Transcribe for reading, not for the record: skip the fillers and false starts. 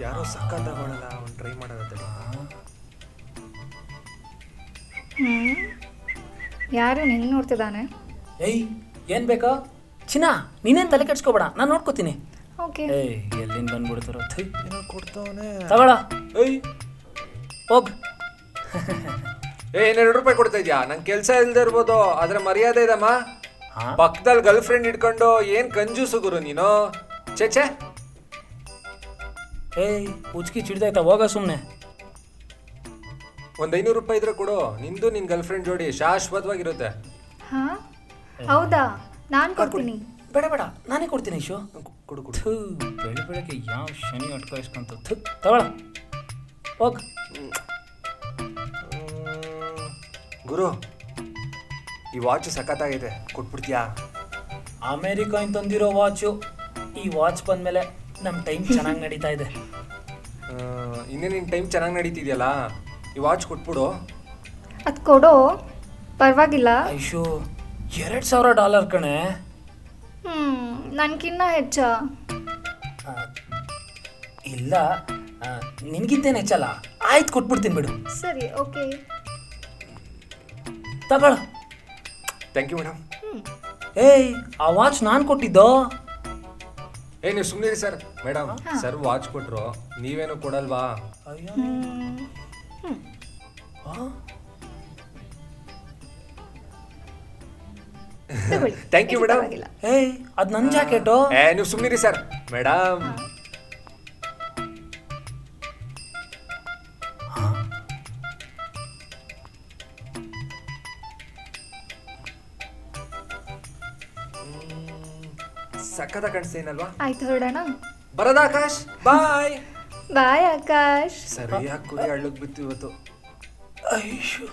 ಯಾರೋ ಸಕ್ಕತ್ತಾಗೋಳಲ್ಲ ಅವ್ನು ಟ್ರೈ ಮಾಡೋದತ್ತಡಿ. ಯಾರು ನಿಂಗೆ ನೋಡ್ತಿದ್ದಾನೆ? ಏಯ್ ಏನು ಬೇಕಾ ಚಿನ್ನ, ನೀನೇನು ತಲೆ ಕೆಡ್ಸ್ಕೊಬೇಡ, ನಾನು ನೋಡ್ಕೋತೀನಿ. ಓಕೆ. ಏಯ್ ಎಲ್ಲಿಂದ ಬಂದ್ಬಿಡ್ತಾರೋ ಏನೋ ಕೊಡ್ತವನೆ. ತಗೊಳ ಏಯ್ ಹೋಗ್. 2 ರೂಪಾಯಿ ಕೊಡ್ತಾ ಇದ್ಯಾ? ನಂಗೆ ಕೆಲಸ ಇಲ್ದೇ ಇರ್ಬೋದು, ಆದ್ರೆ ಮರ್ಯಾದೆ ಇದಮ್ಮ. ಪಕ್ಕದಲ್ಲಿ ಗರ್ಲ್ ಫ್ರೆಂಡ್ ಇಟ್ಕೊಂಡು ಏನ್ ಕಂಜೂಸು ಗುರು ನೀನು. ಚೇಚೆ ಏಯ್ ಉಚ್ಕಿ ಚಿಡ್ದಾಯ್ತಾ, ಹೋಗ ಸುಮ್ಮನೆ. ಒಂದು 500 ರೂಪಾಯಿ ಇದ್ರೆ ಕೊಡು, ನಿಂದು ನಿನ್ ಗರ್ಲ್ ಫ್ರೆಂಡ್ ಜೋಡಿ ಶಾಶ್ವತವಾಗಿರುತ್ತೆ. ಹಾ ಹೌದಾ, ನಾನು ಕೊಡ್ತೀನಿ. ಬೇಡ ಬೇಡ, ನಾನೇ ಕೊಡ್ತೀನಿ ಶೋ. ಕೊಡು ಕೊಡು. ಥೂ, ಬೆಳಗ್ಗೆ ಯಾವ ಶನಿ ಅಟ್ಕಾಯಿಸ್ಕೊಂತ. ಥೂ, ತಗೊಳ ಹೋಗ್. ಗುರು, ಈ ವಾಚ್ ಸಖತ್ತಾಗೈತೆ, ಕೊಟ್ಬಿಡ್ತೀಯಾ? ಅಮೇರಿಕಾ ಇಂದ ತಂದಿರೋ ವಾಚು. ಈ ವಾಚ್ ಬಂದಮೇಲೆ ನಮ್ಮ ಟೈಮ್ ಚೆನ್ನಾಗಿ ನಡೀತಾ ಇದೆ. ಇನ್ನೇ ನಿನ್ನ ಟೈಮ್ ಚೆನ್ನಾಗಿ ನಡೀತಿದೆಯಲ್ಲ, ಈ ವಾಚ್ ಕೊಟ್ಬಿಡು. ಅದು ಕೊಡೋ, ಪರವಾಗಿಲ್ಲ. ಐಶೋ, $2,000 ಕಣೆ. ನನಗಿನ್ನ ಹೆಚ್ಚ. ಇಲ್ಲ, ನಿನಗಿಂತೇನು ಹೆಚ್ಚಲ್ಲ. ಆಯ್ತು, ಕೊಟ್ಬಿಡ್ತೀನಿ ಬಿಡು. ಸರಿ, ಓಕೆ. ತಗೊಳ. Thank you madam. ಏಯ್, ಆ ವಾಚ್ ನಾನು ಕೊಟ್ಟಿದ್ದೋ. ನೀವು ಸುಮ್ಮನಿರಿ ಸರ್. ಮೇಡಮ್, ಸರ್ ವಾಚ್ ಕೊಟ್ರು, ನೀವೇನು ಕೊಡಲ್ವಾ? ಅಯ್ಯೋ, ಥ್ಯಾಂಕ್ ಯು ಮೇಡಮ್. ಏಯ್, ಅದು ನನ್ನ ಜಾಕೆಟು. ನೀವು ಸುಮ್ಮನಿರಿ ಸರ್. ಮೇಡಮ್, ಸಕ್ಕತ್ತ ಕಾಣಿಸ್ತೇನಲ್ವಾ? ಆಯ್ತು, ಹೊರಡೋಣ. ಬರೋದ ಆಕಾಶ್? ಬಾಯ್. ಬಾಯ್ ಆಕಾಶ್. ಸರಿಯಾಗಿ ಕುರಿ ಹಳ್ಳಕ್ ಬಿತ್ತು ಇವತ್ತು. ಐಶು.